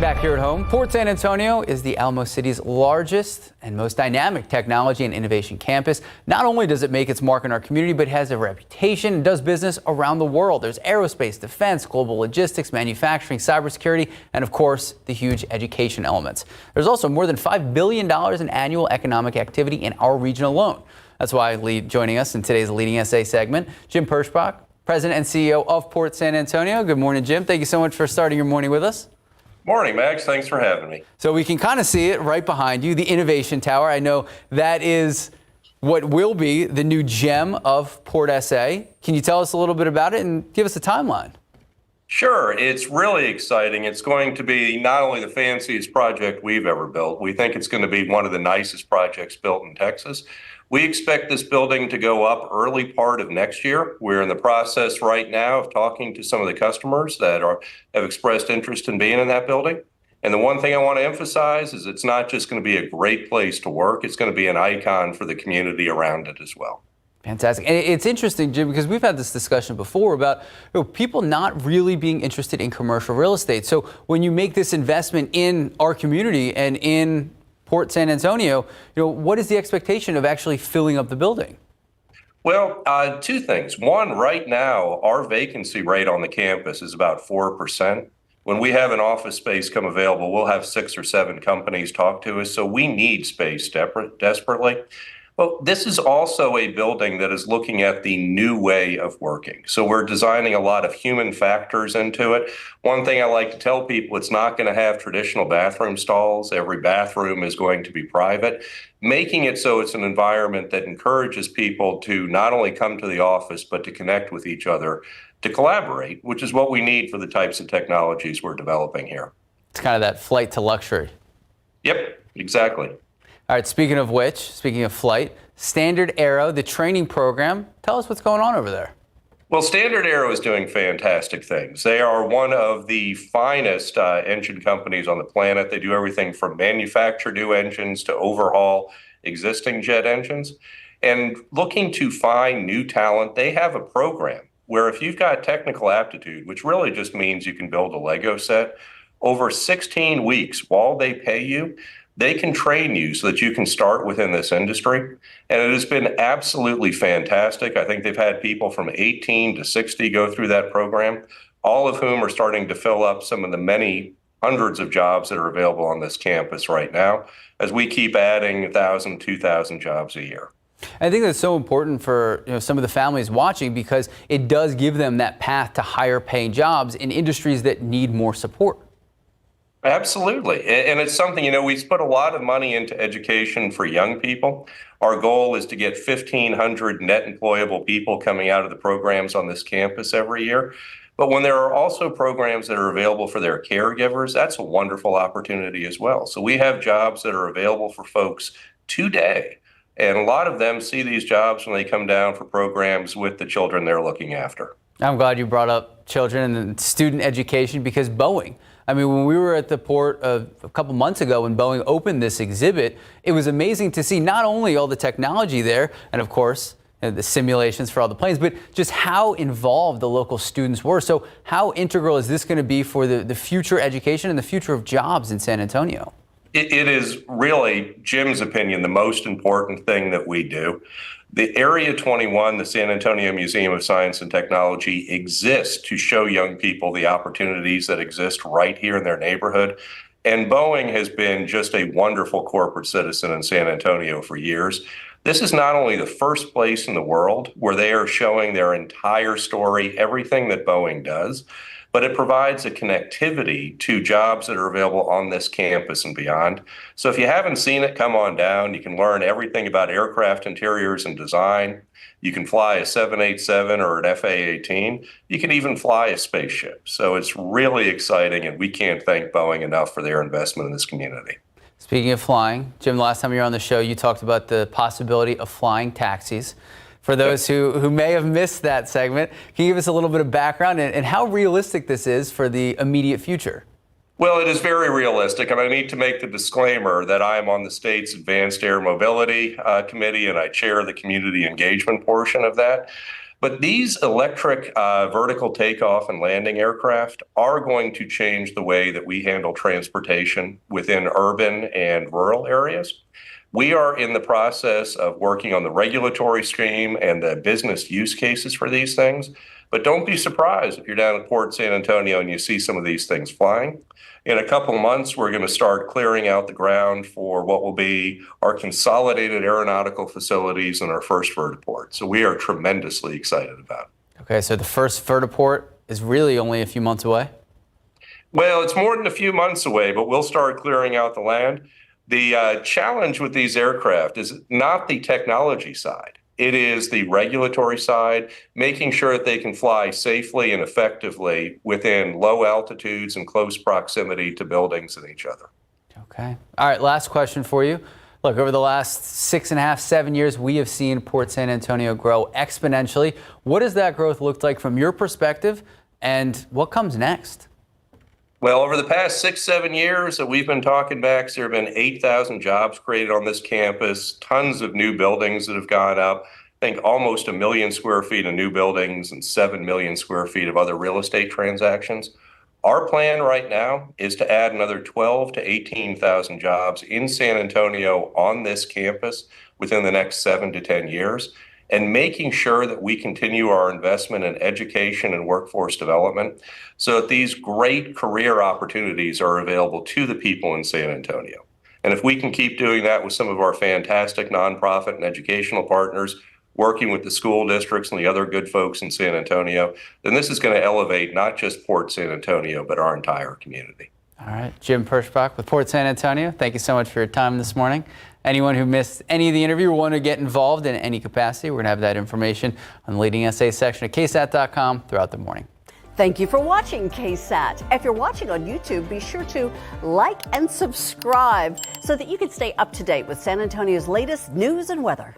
back here at home. Port San Antonio is the Alamo City's largest and most dynamic technology and innovation campus. Not only does it make its mark in our community, but has a reputation and does business around the world. There's aerospace, defense, global logistics, manufacturing, cybersecurity, and of course, the huge education elements. There's also more than $5 billion in annual economic activity in our region alone. That's why joining us in today's Leading SA segment, Jim Perschbach, President and CEO of Port San Antonio. Good morning, Jim. Thank you so much for starting your morning with us. Morning, Max. Thanks for having me. So we can kind of see it right behind you, the Innovation Tower. I know that is what will be the new gem of Port SA. Can you tell us a little bit about it and give us a timeline? Sure. It's really exciting. It's going to be not only the fanciest project we've ever built, we think it's going to be one of the nicest projects built in Texas. We expect this building to go up early part of next year. We're in the process right now of talking to some of the customers that have expressed interest in being in that building. And the one thing I want to emphasize is it's not just going to be a great place to work. It's going to be an icon for the community around it as well. Fantastic. And it's interesting, Jim, because we've had this discussion before about people not really being interested in commercial real estate. So when you make this investment in our community and in Port San Antonio, what is the expectation of actually filling up the building? Well, two things. One, right now, our vacancy rate on the campus is about 4%. When we have an office space come available, we'll have 6 or 7 companies talk to us. So we need space desperately. Well, this is also a building that is looking at the new way of working. So we're designing a lot of human factors into it. One thing I like to tell people, it's not going to have traditional bathroom stalls. Every bathroom is going to be private, making it so it's an environment that encourages people to not only come to the office, but to connect with each other, to collaborate, which is what we need for the types of technologies we're developing here. It's kind of that flight to luxury. Yep, exactly. All right, speaking of flight, StandardAero, the training program, tell us what's going on over there. Well, StandardAero is doing fantastic things. They are one of the finest engine companies on the planet. They do everything from manufacture new engines to overhaul existing jet engines. And looking to find new talent, they have a program where if you've got technical aptitude, which really just means you can build a Lego set, over 16 weeks while they pay you, they can train you so that you can start within this industry. And it has been absolutely fantastic. I think they've had people from 18 to 60 go through that program, all of whom are starting to fill up some of the many hundreds of jobs that are available on this campus right now, as we keep adding 1,000, 2,000 jobs a year. I think that's so important for some of the families watching, because it does give them that path to higher paying jobs in industries that need more support. Absolutely. And it's something, we put a lot of money into education for young people. Our goal is to get 1,500 net employable people coming out of the programs on this campus every year. But when there are also programs that are available for their caregivers, that's a wonderful opportunity as well. So we have jobs that are available for folks today. And a lot of them see these jobs when they come down for programs with the children they're looking after. I'm glad you brought up children and student education, because Boeing, when we were at the port a couple months ago when Boeing opened this exhibit, it was amazing to see not only all the technology there and, of course, the simulations for all the planes, but just how involved the local students were. So how integral is this going to be for the future education and the future of jobs in San Antonio? It is really, Jim's opinion, the most important thing that we do. The Area 21, the San Antonio Museum of Science and Technology, exists to show young people the opportunities that exist right here in their neighborhood. And Boeing has been just a wonderful corporate citizen in San Antonio for years. This is not only the first place in the world where they are showing their entire story, everything that Boeing does, but it provides a connectivity to jobs that are available on this campus and beyond. So if you haven't seen it, come on down. You can learn everything about aircraft interiors and design. You can fly a 787 or an FA-18. You can even fly a spaceship. So it's really exciting, and we can't thank Boeing enough for their investment in this community. Speaking of flying, Jim, last time you were on the show, you talked about the possibility of flying taxis. For those who may have missed that segment, can you give us a little bit of background and how realistic this is for the immediate future? Well, it is very realistic, and I need to make the disclaimer that I am on the state's Advanced Air Mobility Committee, and I chair the community engagement portion of that. But these electric vertical takeoff and landing aircraft are going to change the way that we handle transportation within urban and rural areas. We are in the process of working on the regulatory stream and the business use cases for these things. But don't be surprised if you're down at Port San Antonio and you see some of these things flying. In a couple of months, we're going to start clearing out the ground for what will be our consolidated aeronautical facilities and our first vertiport. So we are tremendously excited about it. Okay, so the first vertiport is really only a few months away? Well, it's more than a few months away, but we'll start clearing out the land. The challenge with these aircraft is not the technology side. It is the regulatory side, making sure that they can fly safely and effectively within low altitudes and close proximity to buildings and each other. Okay. All right, last question for you. Look, over the last 6.5, 7 years, we have seen Port San Antonio grow exponentially. What does that growth look like from your perspective, and what comes next? Well, over the past 6, 7 years that we've been talking back, there have been 8,000 jobs created on this campus, tons of new buildings that have gone up. I think almost 1 million square feet of new buildings and 7 million square feet of other real estate transactions. Our plan right now is to add another 12,000 to 18,000 jobs in San Antonio on this campus within the next 7 to 10 years. And making sure that we continue our investment in education and workforce development so that these great career opportunities are available to the people in San Antonio. And if we can keep doing that with some of our fantastic nonprofit and educational partners, working with the school districts and the other good folks in San Antonio, then this is going to elevate not just Port San Antonio, but our entire community. All right, Jim Perschbach with Port San Antonio, thank you so much for your time this morning. Anyone who missed any of the interview or want to get involved in any capacity, we're going to have that information on the Leading SA section of KSAT.com throughout the morning. Thank you for watching KSAT. If you're watching on YouTube, be sure to like and subscribe so that you can stay up to date with San Antonio's latest news and weather.